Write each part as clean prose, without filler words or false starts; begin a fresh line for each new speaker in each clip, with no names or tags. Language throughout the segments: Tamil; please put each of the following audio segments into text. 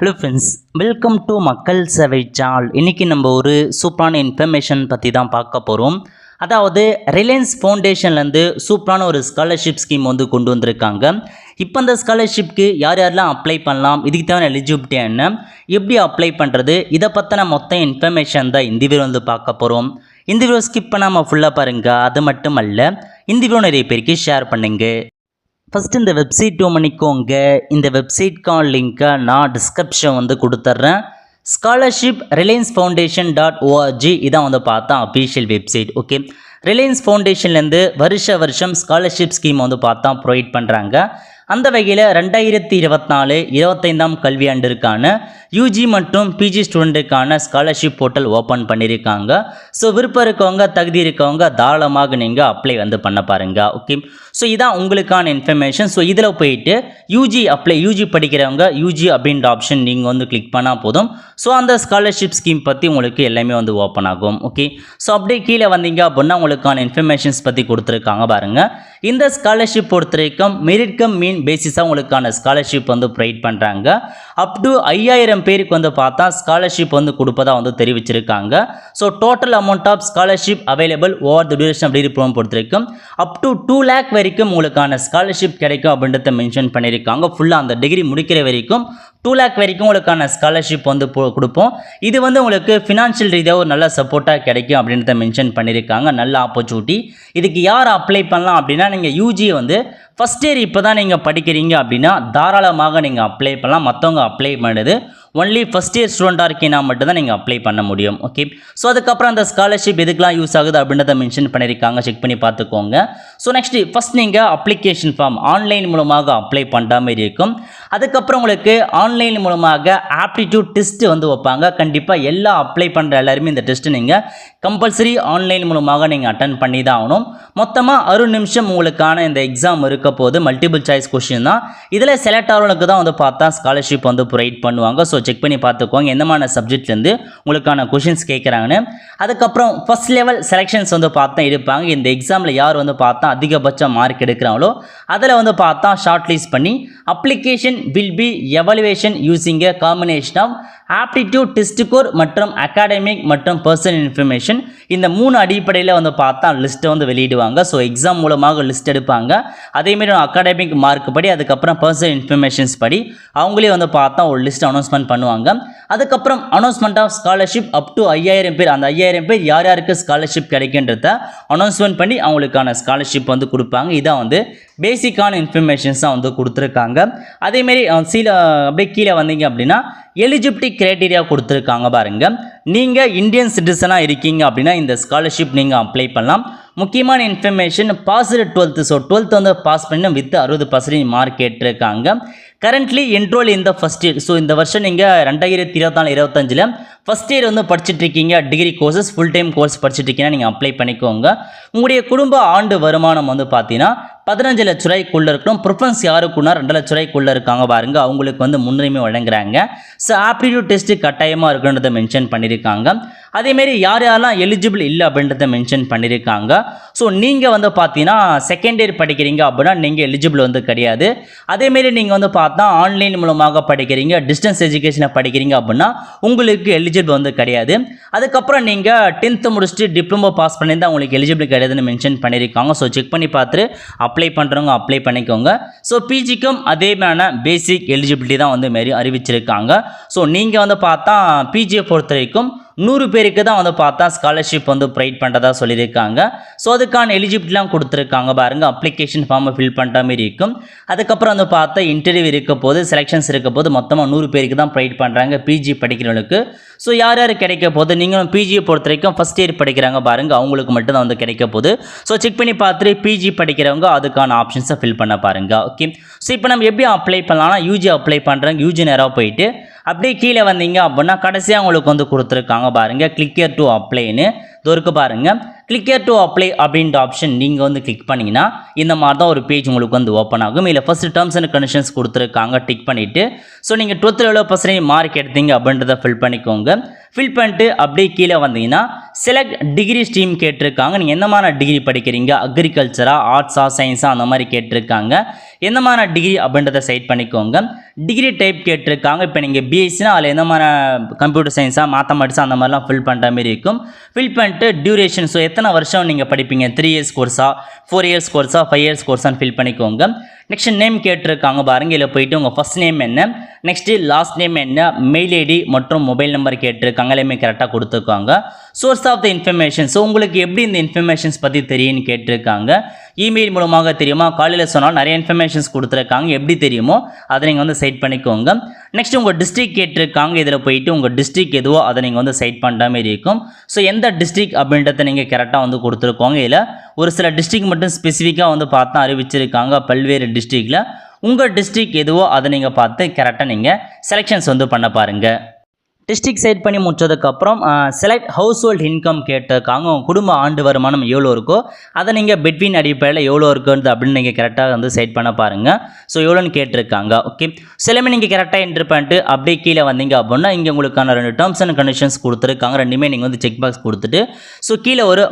ஹலோ ஃப்ரெண்ட்ஸ், வெல்கம் டு மக்கள் சேவை சேனல். இன்றைக்கி நம்ம ஒரு சூப்பரான இன்ஃபர்மேஷன் பற்றி தான் பார்க்க போகிறோம். அதாவது ரிலையன்ஸ் ஃபவுண்டேஷன்லேருந்து சூப்பரான ஒரு ஸ்காலர்ஷிப் ஸ்கீம் வந்து கொண்டு வந்திருக்காங்க. இப்போ அந்த ஸ்காலர்ஷிப்க்கு யார் யாரெல்லாம் அப்ளை பண்ணலாம், இதுக்கு தேவையான எலிஜிபிலிட்டி என்ன, எப்படி அப்ளை பண்ணுறது, இதை பற்றின மொத்த இன்ஃபர்மேஷன் தான் இந்த வீடியோ வந்து பார்க்க போகிறோம். இந்த வீடியோ ஸ்கிப் பண்ணாமல் ஃபுல்லாக பாருங்கள். அது மட்டும் அல்ல, இந்த வீடியோ நிறைய பேருக்கு ஷேர் பண்ணுங்கள். ஃபஸ்ட்டு இந்த வெப்சைட் பண்ணிக்கோங்க. இந்த வெப்சைட்கான லிங்க்கை நான் டிஸ்கிரிப்ஷன் வந்து கொடுத்துட்றேன். ஸ்காலர்ஷிப் ரிலையன்ஸ் ஃபவுண்டேஷன் .org இதான் வந்து பார்த்தா அஃபீஷியல் வெப்சைட். ஓகே, ரிலையன்ஸ் ஃபவுண்டேஷன்லேருந்து வருஷம் ஸ்காலர்ஷிப் ஸ்கீம் வந்து பார்த்தா ப்ரொவைட் பண்ணுறாங்க. அந்த வகையில் 2024-25 கல்வியாண்டிற்கான யூஜி மற்றும் பிஜி ஸ்டூடெண்ட்டுக்கான ஸ்காலர்ஷிப் போர்ட்டல் ஓப்பன் பண்ணியிருக்காங்க. ஸோ விருப்பம் இருக்கவங்க, தகுதி இருக்கவங்க தாராளமாக நீங்கள் அப்ளை வந்து பண்ண பாருங்கள். ஓகே, ஸோ இதான் உங்களுக்கான இன்ஃபர்மேஷன். ஸோ இதில் போயிட்டு யூஜி படிக்கிறவங்க யூஜி அப்படின்ற ஆப்ஷன் நீங்கள் வந்து கிளிக் பண்ணால் போதும். ஸோ அந்த ஸ்காலர்ஷிப் ஸ்கீம் பற்றி உங்களுக்கு எல்லாமே வந்து ஓப்பன் ஆகும். ஓகே, ஸோ அப்படியே கீழே வந்தீங்க அப்படின்னா உங்களுக்கான இன்ஃபர்மேஷன்ஸ் பற்றி கொடுத்துருக்காங்க பாருங்கள். இந்த ஸ்காலர்ஷிப் பொறுத்த வரைக்கும் மெரிட் கம் மீன் பேசிஸாக உங்களுக்கான ஸ்காலர்ஷிப் வந்து ப்ரொவைட் பண்ணுறாங்க. அப் டு 5000 பேருக்கு வந்து பார்த்தா ஸ்காலர்ஷிப் வந்து கொடுப்பதா வந்து தெரிவிச்சிருக்காங்க. So total amount of scholarship available over the duration அப்படி பொறுத்த வரைக்கும் அப் டு 2 lakh வரைக்கும் உங்களுக்கான ஸ்காலர்ஷிப் கிடைக்கும் அப்படின்றத மென்ஷன் பண்ணியிருக்காங்க. ஃபுல்லாக அந்த டிகிரி முடிக்கிற வரைக்கும் 2 lakh வரைக்கும் உங்களுக்கான ஸ்காலர்ஷிப் வந்து கொடுப்போம். இது வந்து உங்களுக்கு ஃபினான்ஷியல் ரீதியாக ஒரு நல்ல சப்போர்ட்டாக கிடைக்கும் அப்படின்றத மென்ஷன் பண்ணியிருக்காங்க. நல்ல ஆப்பர்ச்சுனிட்டி. இதுக்கு யார் அப்ளை பண்ணலாம் அப்படின்னா, நீங்கள் யூஜியை வந்து ஃபஸ்ட் இயர் இப்போ தான் நீங்கள் படிக்கிறீங்க அப்படின்னா தாராளமாக நீங்கள் அப்ளை பண்ணலாம். மற்றவங்க அப்ளை பண்ணுறது ஒன்லி ஃபஸ்ட் இயர் ஸ்டூடெண்ட்டாக இருக்கீங்கன்னா மட்டும்தான் நீங்கள் அப்ளை பண்ண முடியும். ஓகே, ஸோ அதுக்கப்புறம் அந்த ஸ்காலர்ஷிப் எதுக்கெலாம் யூஸ் ஆகுது அப்படின்றத மென்ஷன் பண்ணியிருக்காங்க. செக் பண்ணி பார்த்துக்கோங்க. ஸோ நெக்ஸ்ட்டு ஃபஸ்ட் நீங்கள் அப்ளிகேஷன் ஃபார்ம் ஆன்லைன் மூலமாக அப்ளை பண்ணுற மாதிரி இருக்கும். அதுக்கப்புறம் உங்களுக்கு ஆன்லைன் மூலமாக ஆப்டிடியூட் டெஸ்ட் வந்து வைப்பாங்க. கண்டிப்பாக எல்லா அப்ளை பண்ணுற எல்லாருமே இந்த டெஸ்ட்டு நீங்கள் கம்பல்சரி ஆன்லைன் மூலமாக நீங்கள் அட்டன் பண்ணி தான் ஆகணும். மொத்தமாக 6 நிமிஷம் உங்களுக்கான இந்த எக்ஸாம் இருக்க போது மல்டிபிள் சாய்ஸ் கொஸ்டின் தான். இதில் செலக்ட் ஆகிறவங்களுக்கு தான் வந்து பார்த்தா ஸ்காலர்ஷிப் வந்து ப்ரொவைட் பண்ணுவாங்க. ஸோ செக் பண்ணி பார்த்துக்கோங்க எந்த மாதிரி சப்ஜெக்ட்லேருந்து உங்களுக்கான கொஷின்ஸ் கேட்குறாங்கன்னு. அதுக்கப்புறம் ஃபஸ்ட் லெவல் செலெக்ஷன்ஸ் வந்து பார்த்தா இருப்பாங்க. இந்த எக்ஸாமில் யார் வந்து பார்த்தா அதிகபட்ச மார்க் எடுக்கிறாங்களோ அதில் வந்து பார்த்தா ஷார்ட் லிஸ்ட் பண்ணி application will be evaluation using a combination of aptitude test score மற்றும் அகாடமிக் மற்றும் பர்சனல் இன்ஃபர்மேஷன், இந்த 3 அடிப்படையில் வந்து பார்த்தா லிஸ்ட்டை வந்து வெளியிடுவாங்க. ஸோ எக்ஸாம் மூலமாக லிஸ்ட் எடுப்பாங்க. அதேமாரி அகாடமிக் மார்க் படி, அதுக்கப்புறம் பர்சனல் இன்ஃபர்மேஷன்ஸ் படி அவங்களே வந்து பார்த்தா ஒரு லிஸ்ட் அனௌன்ஸ்மெண்ட் பண்ணுவாங்க. அதுக்கப்புறம் announcement of scholarship up to 5000 பேர், அந்த 5000 பேர் யார் யாருக்கு ஸ்காலர்ஷிப் கிடைக்கின்றத அனௌன்ஸ்மெண்ட் பண்ணி அவங்களுக்கான ஸ்காலர்ஷிப் வந்து கொடுப்பாங்க. இதான் வந்து பேசிக்கான இன்ஃபர்மேஷன்ஸ் தான் வந்து கொடுத்துருக்காங்க. அதேமாரி அப்படியே கீழே வந்தீங்க அப்படின்னா எலிஜிபிலிட்டி கிரைட்டீரியா கொடுத்துருக்காங்க பாருங்க. நீங்கள் இந்தியன் சிட்டிசனாக இருக்கீங்க அப்படின்னா இந்த ஸ்காலர்ஷிப் நீங்கள் அப்ளை பண்ணலாம். முக்கியமான information passed 12th. So 12th வந்து பாஸ் பண்ணி வித் 60% மார்க் கேட்டிருக்காங்க. கரண்ட்லி என்ரோல் இந்த ஃபஸ்ட் இயர். ஸோ இந்த வருஷம் நீங்கள் 2024-25 ஃபஸ்ட் இயர் வந்து படிச்சுட்டு இருக்கீங்க. Degree courses full time course படிச்சுட்டு இருக்கீங்கன்னா நீங்கள் அப்ளை பண்ணிக்கோங்க. உங்களுடைய குடும்ப ஆண்டு வருமானம் வந்து பார்த்தீங்கன்னா 15 லட்ச ரூபாய்க்குள்ளே இருக்கணும். ப்ரிஃபரன்ஸ் யாருக்குன்னா 2 லட்ச ரூபாய்க்குள்ளே இருக்காங்க பாருங்க, அவங்களுக்கு வந்து முன்னுரிமை வழங்குறாங்க. ஸோ ஆப்டிடியூட் டெஸ்ட்டு கட்டாயமாக இருக்குன்றதை மென்ஷன் பண்ணியிருக்காங்க. அதேமாரி யார் யாரெல்லாம் எலிஜிபிள் இல்லை அப்படின்றத மென்ஷன் பண்ணியிருக்காங்க. ஸோ நீங்கள் வந்து பார்த்தீங்கன்னா செகண்ட் இயர் படிக்கிறீங்க அப்படின்னா நீங்கள் எலிஜிபிள் வந்து கிடையாது. அதேமாரி நீங்கள் வந்து பார்த்தா ஆன்லைன் மூலமாக படிக்கிறீங்க, டிஸ்டன்ஸ் எஜுகேஷனை படிக்கிறீங்க அப்படின்னா உங்களுக்கு எலிஜிபிள் வந்து கிடையாது. அதுக்கப்புறம் நீங்கள் 10th முடிச்சுட்டு டிப்ளமோ பாஸ் பண்ணியிருந்தால் உங்களுக்கு எலிஜிபிள் கிடையாதுன்னு மென்ஷன் பண்ணியிருக்காங்க. ஸோ செக் பண்ணி பார்த்துட்டு அப்ளை பண்ணுறவங்க அப்ளை பண்ணிக்கோங்க. ஸோ பிஜிக்கும் அதே மாதிரியான பேசிக் எலிஜிபிலிட்டி தான் வந்து மாரி அறிவிச்சிருக்காங்க. ஸோ நீங்கள் வந்து பார்த்தா பிஜியை பொறுத்த வரைக்கும் 100 பேருக்கு தான் வந்து பார்த்தா ஸ்காலர்ஷிப் வந்து ப்ரொவைட் பண்ணுறதா சொல்லியிருக்காங்க. ஸோ அதுக்கான எலிஜிபிலிட்டிலாம் கொடுத்துருக்காங்க பாருங்கள். அப்ளிகேஷன் ஃபார்மை ஃபில் பண்ணுற மாதிரி இருக்கும். அதுக்கப்புறம் வந்து பார்த்தா இன்டர்வியூ இருக்க போது, செலெக்ஷன்ஸ் இருக்க போது மொத்தமாக 100 பேருக்கு தான் ப்ரொவைட் பண்ணுறாங்க பிஜி படிக்கிறவங்களுக்கு. ஸோ யார் யார் கிடைக்க போது, நீங்களும் பிஜியை பொறுத்த வரைக்கும் ஃபஸ்ட் இயர் படிக்கிறாங்க பாருங்கள், அவங்களுக்கு மட்டும் தான் வந்து கிடைக்க போகுது. ஸோ செக் பண்ணி பார்த்துட்டு பிஜி படிக்கிறவங்க அதுக்கான ஆப்ஷன்ஸை ஃபில் பண்ண பாருங்கள். ஓகே, ஸோ இப்போ நம்ம எப்படி அப்ளை பண்ணலாம்னா யூஜி அப்ளை பண்ணுறாங்க. யூஜி நேராக போயிட்டு அப்படியே கீழே வந்தீங்க அப்படின்னா கடைசியாக உங்களுக்கு வந்து கொடுத்துருக்காங்க பாருங்கள் கிளிக் ஹியர் டு அப்ளைன்னு. இது இருக்கு பாருங்கள், கிளிக் டு அப்ளை அப்படின்ற ஆப்ஷன் நீங்கள் வந்து கிளிக் பண்ணிங்கன்னா இந்த மாதிரி தான் ஒரு பேஜ் உங்களுக்கு வந்து ஓப்பன் ஆகும். இதில் ஃபஸ்ட்டு டேர்ம்ஸ் அண்ட் கண்டிஷன்ஸ் கொடுத்துருக்காங்க, டிக் பண்ணிவிட்டு ஸோ நீங்கள் 12th எவ்வளோ பர்சன்டேஜ் மார்க் எடுத்தீங்க அப்படின்றத ஃபில் பண்ணிக்கோங்க. ஃபில் பண்ணிட்டு அப்படியே கீழே வந்தீங்கன்னா செலக்ட் டிகிரி ஸ்ட்ரீம் கேட்டிருக்காங்க. நீங்கள் எந்த மாதிரி டிகிரி படிக்கிறீங்க, அக்ரிகல்ச்சரா, ஆர்ட்ஸா, சயின்ஸா அந்த மாதிரி கேட்டிருக்காங்க. எந்த மாதிரி டிகிரி அப்படின்றத செலக்ட் பண்ணிக்கோங்க. டிகிரி டைப் கேட்டிருக்காங்க. இப்போ நீங்கள் பிஎஸ்சினா அதில் எந்த மாதிரி கம்ப்யூட்டர் சயின்ஸா, மேத்தமெட்டிக்ஸா அந்த மாதிரிலாம் ஃபில் பண்ணுற மாதிரி இருக்கும். ஃபில் பண்ணிட்டு டியூரேஷன், ஸோ எத்தனை வருஷம் நீங்கள் படிப்பீங்க, 3 இயர்ஸ் கோர்ஸா, 4 இயர்ஸ் கோர்ஸா, 5 இயர்ஸ் கோர்ஸான்னு ஃபில் பண்ணிக்கோங்க. நெக்ஸ்ட் நேம் கேட்டிருக்காங்க பாருங்கள். இதில் போயிட்டு உங்கள் ஃபஸ்ட் நேம் என்ன, நெக்ஸ்ட்டு லாஸ்ட் நேம் என்ன, மெயில் ஐடி மற்றும் மொபைல் நம்பர் கேட்டிருக்காங்க. எல்லாமே கரெக்டாக கொடுத்துருக்காங்க. Source of the information, so உங்களுக்கு எப்படி இந்த இன்ஃபர்மேஷன்ஸ் பற்றி தெரியும்னு கேட்டிருக்காங்க. இமெயில் மூலமாக தெரியுமா, காலையில் சொன்னால் நிறைய இன்ஃபர்மேஷன்ஸ் கொடுத்துருக்காங்க. எப்படி தெரியுமோ அதை நீங்கள் வந்து செட் பண்ணிக்கோங்க. நெக்ஸ்ட் உங்கள் டிஸ்ட்ரிக் கேட்டிருக்காங்க. இதில் போயிட்டு உங்கள் டிஸ்ட்ரிக் எதுவோ அதை நீங்கள் வந்து செட் பண்ணுற மாதிரி இருக்கும். ஸோ எந்த டிஸ்ட்ரிக் அப்படின்றத நீங்கள் கரெக்டாக வந்து கொடுத்துருக்கோங்க. இதில் ஒரு சில டிஸ்ட்ரிக் மட்டும் ஸ்பெசிஃபிக்காக வந்து பார்த்தா அறிவிச்சிருக்காங்க. பல்வேறு டிஸ்ட்ரிக்டில் உங்கள் டிஸ்ட்ரிக் எதுவோ அதை நீங்கள் பார்த்து கரெக்டாக நீங்கள் செலெக்ஷன்ஸ் வந்து பண்ண பாருங்கள். டிஸ்ட்ரிக் செட் பண்ணி முடிச்சதுக்கப்புறம் செலக்ட் ஹவுஸ் ஹோல்ட் இன்கம் கேட்டிருக்காங்க. உங்கள் குடும்ப ஆண்டு வருமானம் எவ்வளோ இருக்கோ அதை நீங்கள் பெட்வீன் அடிப்படையில் எவ்வளோ இருக்குன்னு அப்படின்னு நீங்கள் கரெக்டாக வந்து செட் பண்ண பாருங்கள். ஸோ எவ்வளோன்னு கேட்டிருக்காங்க. ஓகே, சிலமே நீங்கள் கரெக்டாக என்ட்ரு பண்ணிட்டு அப்படியே கீழே வந்தீங்க அப்படின்னா இங்கே உங்களுக்கான 2 டேர்ம்ஸ் அண்ட் கண்டிஷன்ஸ் கொடுத்துருக்காங்க. ரெண்டுமே நீங்கள் வந்து செக் பாக்ஸ் கொடுத்துட்டு ஸோ கீழே ஒரு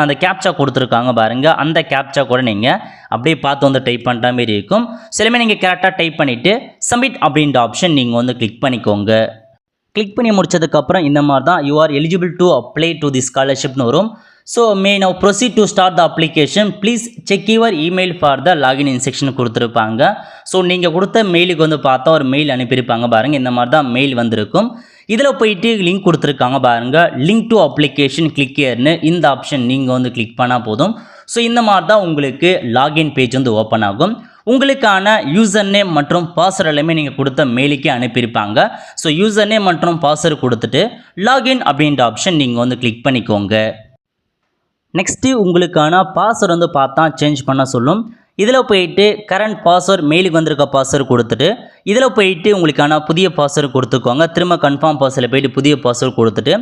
அந்த கேப்சா கொடுத்துருக்காங்க பாருங்கள். அந்த கேப்சா கூட நீங்கள் அப்படியே பார்த்து வந்து டைப் பண்ணுற மாதிரி இருக்கும். சிலமே நீங்கள் கரெக்டாக டைப் பண்ணிவிட்டு சப்மிட் அப்படின்ற ஆப்ஷன் நீங்கள் வந்து கிளிக் பண்ணிக்கோங்க. கிளிக் பண்ணி முடிச்சதுக்கப்புறம் இந்த மாதிரி தான் you are eligible to apply to the ஸ்காலர்ஷிப்னு வரும். So may now proceed to start the application, please check your email for the login instruction கொடுத்துருப்பாங்க. ஸோ நீங்கள் கொடுத்த மெயிலுக்கு வந்து பார்த்தா ஒரு மெயில் அனுப்பியிருப்பாங்க பாருங்கள். இந்த மாதிரி தான் மெயில் வந்திருக்கும். இதில் போயிட்டு லிங்க் கொடுத்துருக்காங்க பாருங்கள், லிங்க் டு அப்ளிகேஷன் கிளிக் ஹியர்னு இந்த ஆப்ஷன் நீங்கள் வந்து கிளிக் பண்ணால் போதும். ஸோ இந்த மாதிரி தான் உங்களுக்கு லாகின் பேஜ் வந்து ஓப்பன் ஆகும். உங்களுக்கான யூசர் நேம் மற்றும் பாஸ்வேர்ட் எல்லாமே நீங்கள் கொடுத்த மெயிலுக்கே அனுப்பியிருப்பாங்க. ஸோ யூசர் நேம் மற்றும் பாஸ்வேர்டு கொடுத்துட்டு லாகின் அப்படின்ற ஆப்ஷன் நீங்கள் வந்து கிளிக் பண்ணிக்கோங்க. நெக்ஸ்ட்டு உங்களுக்கான பாஸ்வேர்டு வந்து பார்த்தா சேஞ்ச் பண்ண சொல்லும். இதில் போயிட்டு கரண்ட் பாஸ்வேர்ட், மெயிலுக்கு வந்திருக்க பாஸ்வேர்டு கொடுத்துட்டு இதில் போயிட்டு உங்களுக்கான புதிய பாஸ்வேர்டு கொடுத்துக்கோங்க. திரும்ப கன்ஃபார்ம் பாஸ்வேர்டில் போயிட்டு புதிய பாஸ்வேர்டு கொடுத்துட்டு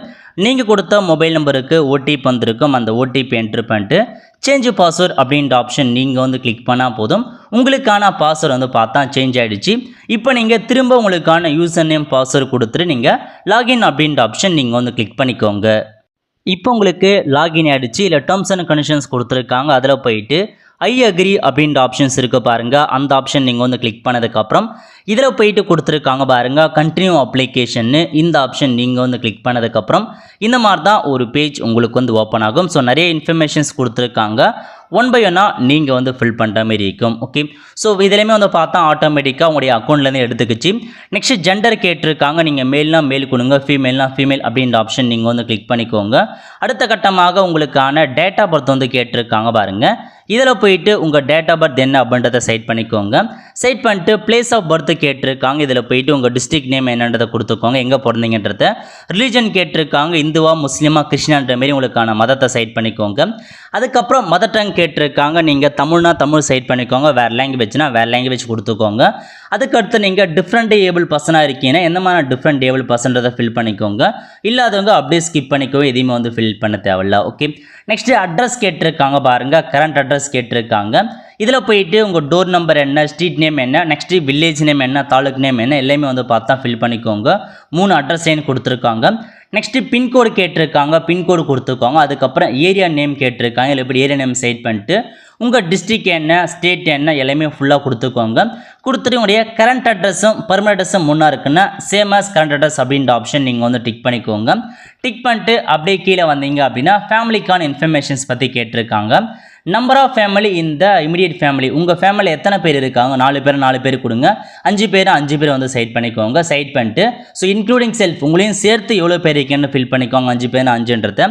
நீங்கள் கொடுத்த மொபைல் நம்பருக்கு ஓடிபி வந்திருக்கும். அந்த ஓடிபி என்ட்ரு பண்ணிட்டு சேஞ்ச் பாஸ்வேர்ட் அப்படின்ற ஆப்ஷன் நீங்கள் வந்து கிளிக் பண்ணால் போதும். உங்களுக்கான பாஸ்வேர்டு வந்து பார்த்தா சேஞ்ச் ஆகிடுச்சு. இப்போ நீங்கள் திரும்ப உங்களுக்கான யூசர் நேம் பாஸ்வேர்டு கொடுத்துட்டு நீங்கள் லாகின் அப்படின்ற ஆப்ஷன் நீங்கள் வந்து கிளிக் பண்ணிக்கோங்க. இப்போ உங்களுக்கு லாகின் ஆகிடுச்சு. இல்லை டேர்ம்ஸ் அண்ட் கண்டிஷன்ஸ் கொடுத்துருக்காங்க. அதில் போயிட்டு ஐ அக்ரி அப்படின்ற ஆப்ஷன்ஸ் இருக்குது பாருங்கள். அந்த ஆப்ஷன் நீங்கள் வந்து கிளிக் பண்ணதுக்கப்புறம் இதில் போயிட்டு கொடுத்துருக்காங்க பாருங்கள், கண்டினியூ அப்ளிகேஷன்னு இந்த ஆப்ஷன் நீங்கள் வந்து கிளிக் பண்ணதுக்கப்புறம் இந்த மாதிரி தான் ஒரு பேஜ் உங்களுக்கு வந்து ஓப்பன் ஆகும். ஸோ நிறைய இன்ஃபர்மேஷன்ஸ் கொடுத்துருக்காங்க. 1 by 1 நீங்கள் வந்து ஃபில் பண்ணுற மாதிரி இருக்கும். ஓகே, ஸோ இதிலையுமே வந்து பார்த்தா ஆட்டோமேட்டிக்காக உங்களுடைய அக்கௌண்ட்லேருந்து எடுத்துக்கிச்சு. நெக்ஸ்ட் ஜெண்டர் கேட்டிருக்காங்க. நீங்கள் மேல்னா மேல் கொடுங்க, ஃபீமேல்னா ஃபீமேல் அப்படின்ற ஆப்ஷன் நீங்கள் வந்து கிளிக் பண்ணிக்கோங்க. அடுத்த கட்டமாக உங்களுக்கான டேட் ஆஃப் பர்த் வந்து கேட்டிருக்காங்க பாருங்கள். இதில் போயிட்டு உங்கள் டேட் ஆஃப் பர்த் என்ன அப்படின்றத செட் பண்ணிக்கோங்க. செட் பண்ணிட்டு பிளேஸ் ஆஃப் பர்த் கேட்டிருக்காங்க. இதில் போயிட்டு உங்கள் டிஸ்ட்ரிக்ட் நேம் என்னன்றதை கொடுத்துக்கோங்க, எங்கே பிறந்தீங்கன்றத. ரிலீஜன் கேட்டிருக்காங்க, இந்துவா, முஸ்லீமா, கிறிஸ்டினான்ற மாரி உங்களுக்கான மதத்தை செட் பண்ணிக்கோங்க. அதுக்கப்புறம் மதர் டங் கேட்டிருக்காங்க. நீங்கள் தமிழ்னா தமிழ் செட் பண்ணிக்கோங்க, வேறு லாங்குவேஜ்னா வேறு லாங்குவேஜ் கொடுத்துக்கோங்க. அதுக்கடுத்து நீங்கள் டிஃப்ரெண்ட் ஏபிள் பர்சனாக இருக்கீங்கன்னா எந்த மாதிரி டிஃப்ரெண்ட் ஏபிள் பர்சன்றதை ஃபில் பண்ணிக்கோங்க. இல்லாதவங்க அப்படியே ஸ்கிப் பண்ணிக்கோங்க, எதையுமே வந்து ஃபில் பண்ண தேவையில்ல. ஓகே, நெக்ஸ்ட்டு அட்ரஸ் கேட்டிருக்காங்க பாருங்கள். கரண்ட் அட்ரஸ் கேட்டிருக்காங்க. இதில் போயிட்டு உங்கள் டோர் நம்பர் என்ன, ஸ்ட்ரீட் நேம் என்ன, நெக்ஸ்ட்டு வில்லேஜ் நேம் என்ன, தாலுக் நேம் என்ன, எல்லாமே வந்து பார்த்தா ஃபில் பண்ணிக்கோங்க. 3 அட்ரஸ் லைன் கொடுத்துருக்காங்க. நெக்ஸ்ட்டு பின்கோடு கேட்டிருக்காங்க, பின்கோடு கொடுத்துருக்காங்க. அதுக்கப்புறம் ஏரியா நேம் கேட்டிருக்காங்க. இல்லை எப்படி ஏரியா நேம் செட் பண்ணிட்டு உங்கள் டிஸ்ட்ரிக்ட் என்ன, ஸ்டேட் என்ன எல்லாமே ஃபுல்லாக கொடுத்துக்கோங்க. கொடுத்துட்டு உங்களுடைய கரண்ட் அட்ரஸும் பர்மனெண்ட் அட்ரஸும் முன்னா இருக்குன்னா சேம் ஆஸ் கரண்ட் அட்ரஸ் அப்படின்ற ஆப்ஷன் நீங்கள் வந்து டிக் பண்ணிக்கோங்க. டிக் பண்ணிட்டு அப்படியே கீழே வந்தீங்க அப்படின்னா ஃபேமிலிக்கான இன்ஃபர்மேஷன்ஸ் பற்றி கேட்டிருக்காங்க. நம்பர் ஆஃப் ஃபேமிலி இந்த இமிடியேட் ஃபேமிலி, உங்கள் ஃபேமிலி எத்தனை பேர் இருக்காங்க, 4 பேர் கொடுங்க. 5 பேர் வந்து செட் பண்ணிக்கோங்க. செட் பண்ணிட்டு ஸோ இன்க்ளூடிங் செல்ஃப் உங்களையும் சேர்த்து எவ்வளோ பேர் இருக்கேன்னு ஃபில் பண்ணிக்கோங்க. 5 பேர் 5ன்றத.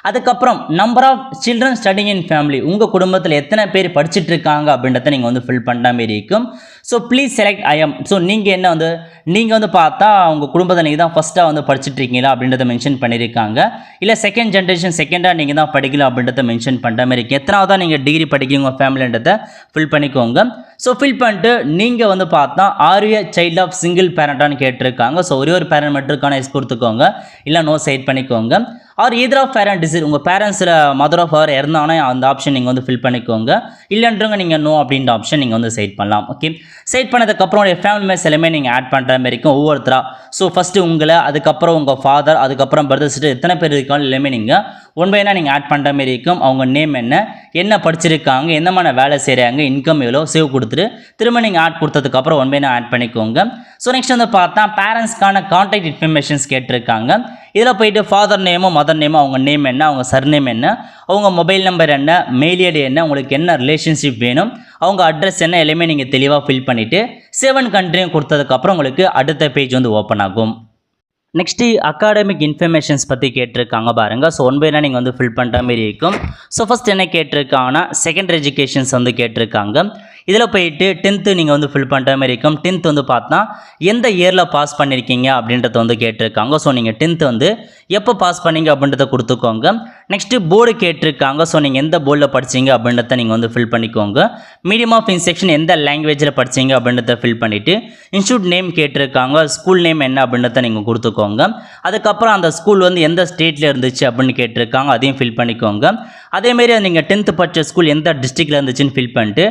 அதுக்கப்புறம் number of children studying in family, உங்கள் குடும்பத்தில் எத்தனை பேர் படிச்சுட்டு இருக்காங்க அப்படின்றத நீங்கள் வந்து ஃபில் பண்ணுற மாரி இருக்கும். So please select I'm. So நீங்கள் வந்து பார்த்தா உங்கள் குடும்பத்தை நீங்கள் தான் ஃபஸ்ட்டாக வந்து படிச்சுட்டு இருக்கீங்களா அப்படின்றத மென்ஷன் பண்ணியிருக்காங்க. இல்லை செகண்ட் ஜென்ரேஷன் செகண்டாக நீங்கள் தான் படிக்கலாம் அப்படின்றத மென்ஷன் பண்ணுற மாதிரி இருக்குது. எத்தனாவதாக நீங்கள் டிகிரி படிக்கிறீங்க உங்கள் ஃபேமிலின்றதை ஃபில் பண்ணிக்கோங்க. ஸோ ஃபில் பண்ணிட்டு நீங்கள் வந்து பார்த்தா are you child of single பேரண்டான்னு கேட்டிருக்காங்க. ஸோ ஒரே ஒரு பேரண்ட் மட்டும் இருக்கான எஸ் கொடுத்துக்கோங்க, இல்லை நோ செட் பண்ணிக்கோங்க. Or either of parent desire உங்கள் பேரண்ட்ஸில் மதர் ஆஃப் அவர் இறந்தாங்கன்னா அந்த ஆப்ஷன் நீங்கள் வந்து ஃபில் பண்ணிக்கோங்க. இல்லைன்றவங்க நீங்கள் நோ அப்படின்ற ஆப்ஷன் நீங்கள் வந்து செட் பண்ணலாம். ஓகே, செட் பண்ணதுக்கப்புறம் உடைய ஃபேமிலி மெம்பர்ஸ் எல்லாமே நீங்கள் ஆட் பண்ணுற மாதிரி இருக்கும் ஒவ்வொருத்தரா. ஸோ ஃபஸ்ட்டு உங்களை, அதுக்கப்புறம் உங்கள் ஃபாதர், அதுக்கப்புறம் பிரதர் சிஸ்டர் எத்தனை பேர் இருக்காங்க எல்லாமே நீங்கள் ஒன் பை ஒன்னாக நீங்கள் ஆட் பண்ணுற மாதிரி இருக்கும். அவங்க நேம் என்ன படிச்சிருக்காங்க, என்னமான வேலை செய்கிறாங்க, இன்கம் எவ்வளோ சேவ் கொடுத்துட்டு திரும்ப நீங்கள் ஆட் கொடுத்ததுக்கப்புறம் ஒன் பை ஒன்னாக ஆட் பண்ணிக்கோங்க. ஸோ நெக்ஸ்ட் வந்து பார்த்தா பேரண்ட்ஸ்க்கான கான்டாக்ட் இன்ஃபர்மேஷன்ஸ் கேட்டிருக்காங்க. இதில் போயிட்டு ஃபாதர் நேமோ மதர் நேமோ, அவங்க நேம் என்ன, அவங்க சர்நேம் என்ன, அவங்க மொபைல் நம்பர் என்ன, மெயில் ஐடி என்ன, உங்களுக்கு என்ன ரிலேஷன்ஷிப் வேணும், அவங்க அட்ரஸ் என்ன, எல்லாமே நீங்கள் தெளிவாக ஃபில் பண்ணிவிட்டு சேவ் அண்ட் கண்டினியூ கொடுத்ததுக்கப்புறம் உங்களுக்கு அடுத்த பேஜ் வந்து ஓப்பன் ஆகும். நெக்ஸ்ட்டு அகாடமிக் இன்ஃபர்மேஷன்ஸ் பற்றி கேட்டிருக்காங்க பாருங்கள். ஸோ ஒன் பை ஒன்னாக நீங்கள் வந்து ஃபில் பண்ணுற மாதிரி இருக்கும். ஸோ ஃபஸ்ட் என்ன கேட்டிருக்காங்கன்னா செகண்டரி எஜுகேஷன்ஸ் வந்து கேட்டிருக்காங்க. இதில் போயிட்டு 10th நீங்கள் வந்து ஃபில் பண்ணுற மாதிரி இருக்கும். 10th வந்து பார்த்தா எந்த இயரில் பாஸ் பண்ணியிருக்கீங்க அப்படின்றத வந்து கேட்டிருக்காங்க. ஸோ நீங்கள் 10th வந்து எப்போ பாஸ் பண்ணீங்க அப்படின்றத கொடுத்துக்கோங்க. நெக்ஸ்ட்டு போர்டு கேட்டிருக்காங்க. ஸோ நீங்கள் எந்த போர்டில் படிச்சிங்க அப்படின்றத நீங்கள் வந்து ஃபில் பண்ணிக்கோங்க. மீடியம் ஆஃப் இன்ஸ்ட்ரக்ஷன் எந்த லாங்குவேஜில் படிச்சிங்க அப்படின்றத ஃபில் பண்ணிவிட்டு இன்ஸ்டியூட் நேம் கேட்டிருக்காங்க. ஸ்கூல் நேம் என்ன அப்படின்றத நீங்கள் கொடுத்துக்கோங்க. அதுக்கப்புறம் அந்த ஸ்கூல் வந்து எந்த ஸ்டேட்டில் இருந்துச்சு அப்படின்னு கேட்டிருக்காங்க, அதையும் ஃபில் பண்ணிக்கோங்க. அதேமாரி நீங்கள் 10th படித்த ஸ்கூல் எந்த டிஸ்ட்ரிக்டில் இருந்துச்சுன்னு ஃபில் பண்ணிட்டு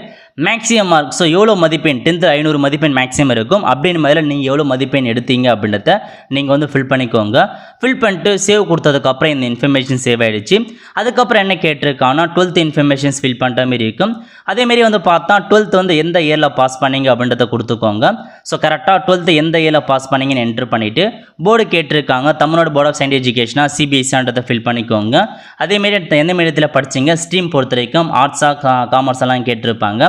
மேக்ஸிமம் மார்க், ஸோ எவ்வளோ மதிப்பெண் 10th 500 மதிப்பெண் மேக்ஸிமம் இருக்கும் அப்படின்னு மாதிரி நீங்கள் எவ்வளோ மதிப்பெண் எடுத்தீங்க அப்படின்றத நீங்கள் வந்து ஃபில் பண்ணிக்கோங்க. ஃபில் பண்ணிட்டு சேவ் கொடுத்ததுக்கப்புறம் இந்த இன்ஃபர்மேஷன் சேவ் ஆகிடுச்சு. அதுக்கப்புறம் என்ன கேட்டிருக்காங்கன்னா 12th இன்ஃபர்மேஷன்ஸ் ஃபில் பண்ணுற மாதிரி இருக்கும். அதேமாரி வந்து பார்த்தா 12th வந்து எந்த இயரில் பாஸ் பண்ணீங்க அப்படின்றத கொடுத்துக்கோங்க. ஸோ கரெக்டாக 12th எந்த இயரில் பாஸ் பண்ணீங்கன்னு என்ட்ரு பண்ணிவிட்டு போர்டு கேட்டிருக்காங்க. தமிழ்நாடு போர்ட் ஆஃப் சயின்ஸ் எஜுகேஷனாக சிபிஎஸ்சின்றதை ஃபில் பண்ணிக்கோங்க. அதேமாரி எந்த மீடியத்தில் படிச்சிங்க, ஸ்ட்ரீம் பொறுத்த வரைக்கும் ஆர்ட்ஸாக காமர்ஸ் எல்லாம் கேட்டிருப்பாங்க.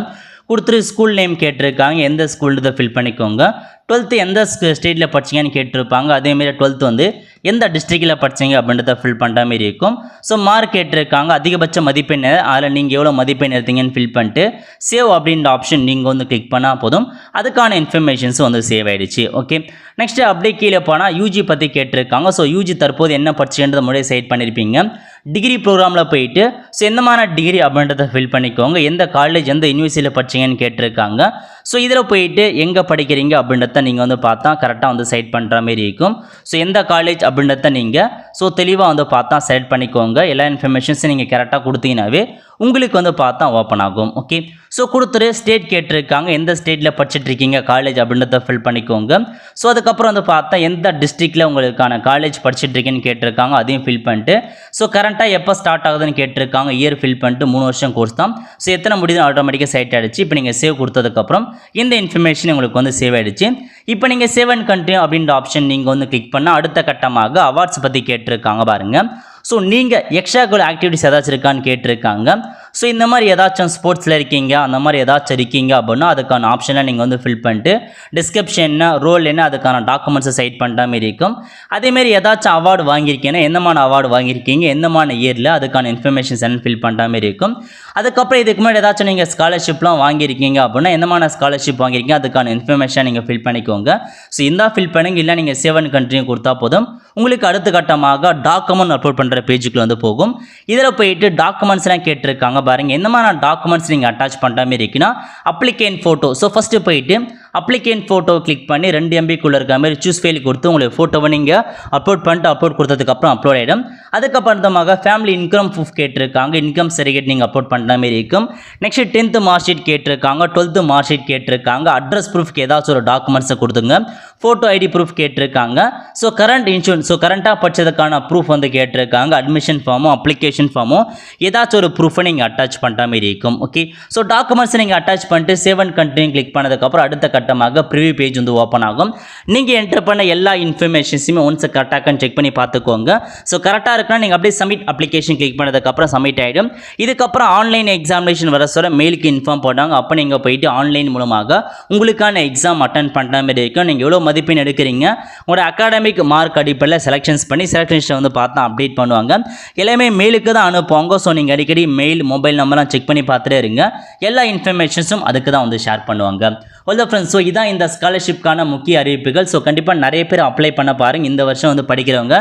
கொடுத்துட்டு ஸ்கூல் நேம் கேட்டிருக்காங்க, எந்த ஸ்கூல்ன்றதை ஃபில் பண்ணிக்கோங்க. 12th எந்த ஸ்டேட்டில் படிச்சிங்கன்னு கேட்டிருப்பாங்க. அதேமாரி 12th வந்து எந்த டிஸ்ட்ரிக்டில் படிச்சிங்க அப்படின்றத ஃபில் பண்ணுற மாதிரி இருக்கும். ஸோ மார்க் கேட்டிருக்காங்க, அதிகபட்ச மதிப்பெண் அதில் நீங்கள் எவ்வளோ மதிப்பெண் எடுத்தீங்கன்னு ஃபில் பண்ணிட்டு சேவ் அப்படின்ற ஆப்ஷன் நீங்கள் வந்து கிளிக் பண்ணால் போதும். அதுக்கான இன்ஃபர்மேஷன்ஸ் வந்து சேவ் ஆகிடுச்சு. ஓகே, நெக்ஸ்ட்டு அப்படியே கீழே போனால் யூஜி பற்றி கேட்டிருக்காங்க. ஸோ யூஜி தற்போது என்ன படிச்சுன்றத முன்னாடியே சைட் பண்ணியிருப்பீங்க. டிகிரி ப்ரோக்ராமில் போயிட்டு ஸோ எந்தமான டிகிரி அப்படின்றத ஃபில் பண்ணிக்கோங்க. எந்த காலேஜ் எந்த யூனிவர்சிட்டியில் படிச்சிங்கன்னு கேட்டிருக்காங்க. ஸோ இதில் போயிட்டு எங்கே படிக்கிறீங்க அப்படின்றத நீங்கள் வந்து பார்த்தா கரெக்டாக வந்து சைட் பண்ணுற மாதிரி இருக்கும். ஸோ எந்த காலேஜ் அப்படின்றத நீங்கள் ஸோ தெளிவாக வந்து பார்த்தா செலக்ட் பண்ணிக்கோங்க. எல்லா இன்ஃபர்மேஷன்ஸும் நீங்கள் கரெக்டாக கொடுத்தீங்கன்னாவே உங்களுக்கு வந்து பார்த்தா ஓப்பன் ஆகும். ஓகே, ஸோ கொடுத்துட்டு ஸ்டேட் கேட்டிருக்காங்க, எந்த ஸ்டேட்டில் படிச்சுட்டு இருக்கீங்க காலேஜ் அப்படின்றத ஃபில் பண்ணிக்கோங்க. ஸோ அதுக்கப்புறம் வந்து பார்த்தா எந்த டிஸ்ட்ரிக்டில் உங்களுக்கான காலேஜ் படிச்சுட்டு இருக்கீங்கன்னு கேட்டிருக்காங்க, அதையும் ஃபில் பண்ணிட்டு ஸோ கரண்ட்டாக எப்போ ஸ்டார்ட் ஆகுதுன்னு கேட்டிருக்காங்க. இயர் ஃபில் பண்ணிட்டு 3 வருஷம் கோர்ஸ் தான். ஸோ எத்தனை முடியுது ஆட்டோமேட்டிக்காக சைட் ஆகிடுச்சு. இப்போ நீங்கள் சேவ் கொடுத்ததுக்கப்புறம் இந்த இன்ஃபர்மேஷன் உங்களுக்கு வந்து சேவ் ஆகிடுச்சு. இப்போ நீங்கள் சேவ் அண்ட் கண்டினியூ அப்படின்ற ஆப்ஷன் நீங்கள் வந்து கிளிக் பண்ணால் அடுத்த கட்டமாக அவார்ட்ஸ் பற்றி கேட்டிருக்காங்க பாருங்கள். ஸோ நீங்கள் எக்ஸ்ட்ரா கரிக்குலர் ஆக்டிவிட்டிஸ் ஏதாச்சும் இருக்கான்னு கேட்டிருக்காங்க. ஸோ இந்த மாதிரி ஏதாச்சும் ஸ்போர்ட்ஸில் இருக்கீங்க, அந்த மாதிரி ஏதாச்சும் இருக்கீங்க அப்படின்னா அதுக்கான ஆப்ஷனை நீங்கள் வந்து ஃபில் பண்ணிட்டு டிஸ்கிரிப்ஷன் என்ன, ரோல் என்ன, அதுக்கான டாக்குமெண்ட்ஸை சைட் பண்ணுற மாதிரி இருக்கும். அதேமாரி ஏதாச்சும் அவார்டு வாங்கியிருக்கீங்கன்னா எந்தமான அவார்டு வாங்கியிருக்கீங்க, எந்தமான இயரில், அதுக்கான இன்ஃபர்மேஷன்ஸ் என்ன ஃபில் பண்ணுற மாதிரி இருக்கும். அதுக்கப்புறம் இதுக்கு முன்னாடி ஏதாச்சும் நீங்கள் ஸ்காலர்ஷிப்லாம் வாங்கியிருக்கீங்க அப்படின்னா எந்தமான ஸ்காலர்ஷிப் வாங்கியிருக்கீங்க அதுக்கான இன்ஃபர்மேஷன் நீங்கள் ஃபில் பண்ணிக்கோங்க. ஸோ இந்த ஃபில் பண்ணுங்க, இல்லை நீங்கள் சேவ் அண்ட் கண்டினியூ கொடுத்தா போதும். உங்களுக்கு அடுத்த கட்டமாக டாக்குமெண்ட் அப்லோட் பண்ணுற பேஜுக்கு வந்து போகும். இதில் போயிட்டு டாக்குமெண்ட்ஸ்லாம் கேட்டிருக்காங்க பாருங்கள். எந்த மாதிரி டாக்குமெண்ட்ஸ் நீங்கள் அட்டாச் பண்ணுற மாதிரி இருக்குன்னா அப்ளிகேன் ஃபோட்டோ. ஸோ ஃபஸ்ட்டு போயிட்டு அப்ளிகேன் ஃபோட்டோ கிளிக் பண்ணி 2 MBக்குள்ளே இருக்க மாதிரி சூஸ் ஃபைல் கொடுத்து உங்களுக்கு ஃபோட்டோவை நீங்கள் அப்லோட் பண்ணிட்டு அப்லோட் கொடுத்ததுக்கப்புறம் அப்லோட் ஆகிடும். அதுக்கப்புறமாக ஃபேமிலி இன்கம் ப்ரூஃப் கேட்டிருக்காங்க, இன்கம் சர்டிஃபிகேட் நீங்கள் அப்லோட் பண்ணுற மாதிரி இருக்கும். நெக்ஸ்ட் 10th மார்க் ஷீட் கேட்டிருக்காங்க, 12th மார்க் ஷீட் கேட்டிருக்காங்க. அட்ரஸ் ப்ரூஃப்க்கு ஏதாச்சும் ஒரு டாக்குமெண்ட்ஸை கொடுத்துங்க. ஃபோட்டோ ஐடி ப்ரூஃப் கேட்டிருக்காங்க. ஸோ கரண்ட் இன்சூரன்ஸ், ஸோ கரண்ட்டாக படித்ததுக்கான ப்ரூஃப் வந்து கேட்டிருக்காங்க. அட்மிஷன் ஃபார்மோ அப்ளிகேஷன் ஃபார்மோ ஏதாச்சும் ஒரு ப்ரூஃபை நீங்கள் அட்டாச் பண்ணுற மாதிரி இருக்கும். ஓகே, ஸோ டாக்குமெண்ட்ஸ் நீங்கள் அட்டாச் பண்ணிட்டு சேவ் அண்ட் கண்டினியூ கிளிக் பண்ணதுக்கப்புறம் அடுத்த கட்டமாக ப்ரிவியூ பேஜ் வந்து ஓப்பன் ஆகும். நீங்கள் என்டர் பண்ண எல்லா இன்ஃபர்மேஷன்ஸுமே ஒன்ஸ் கரெக்டாக செக் பண்ணி பார்த்துக்கோங்க. ஸோ கரெக்டாக இருக்குன்னா நீங்கள் அப்படியே சப்மிட் அப்ளிகேஷன் கிளிக் பண்ணதுக்கப்புறம் சப்மிட் ஆகிடும். இதுக்கப்புறம் ஆன்லைன் எக்ஸாமினேஷன் வர சொல்ல மெயிலுக்கு இன்ஃபார்ம் பண்ணாங்க. அப்போ நீங்கள் போயிட்டு ஆன்லைன் மூலமாக உங்களுக்கான எக்ஸாம் அட்டன் பண்ணுற மாதிரி இருக்கும். நீங்கள் எவ்வளோ மதிப்பெண் எடுக்கிறீங்க, உங்களோட அகாடமிக் மார்க் அடிப்படையில் செலெக்ஷன்ஸ் பண்ணி செலக்ஷன்ஸை வந்து பார்த்தா அப்டேட் பண்ணுவாங்க. எல்லாமே மெயிலுக்கு தான் அனுப்புவாங்க. ஸோ நீங்கள் அடிக்கடி மெயில் மொபைல் நம்பர்லாம் செக் பண்ணி பார்த்துட்டே இருங்க. எல்லா இன்ஃபர்மேஷன்ஸும் அதுக்கு தான் வந்து ஷேர் பண்ணுவாங்க. அவ்வளோ ஃப்ரெண்ட்ஸ். ஸோ இதான் இந்த ஸ்காலர்ஷிப்கான முக்கிய அறிவிப்புகள். ஸோ கண்டிப்பாக நிறைய பேர் அப்ளை பண்ண பாருங்கள். இந்த வருஷம் வந்து படிக்கிறவங்க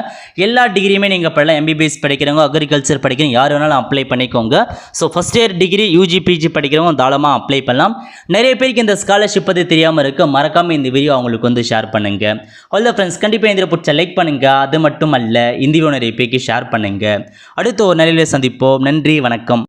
எல்லா டிகிரியுமே நீங்கள் பண்ணலாம். எம்பிபிஎஸ் படிக்கிறவங்க, அக்ரிகல்ச்சர் படிக்கிறவங்க, யார் வேணாலும் அப்ளை பண்ணிக்கோங்க. So first year degree UG PG படிக்கிறவங்க தாராளமாக அப்ளை பண்ணலாம். நிறைய பேருக்கு இந்த ஸ்காலர்ஷிப் பற்றி தெரியாமல் இருக்க, மறக்காமல் இந்த வீடியோ அவங்களுக்கு வந்து ஷேர் பண்ணுங்கள். அவ்வளோ ஃப்ரெண்ட்ஸ். கண்டிப்பாக இந்த பிடிச்ச லைக் பண்ணுங்கள். அது மட்டும் அல்ல, இந்த வீடியோ நிறைய பேருக்கு ஷேர் பண்ணுங்கள். அடுத்து ஒரு நிறைய சந்திப்போம். நன்றி, வணக்கம்.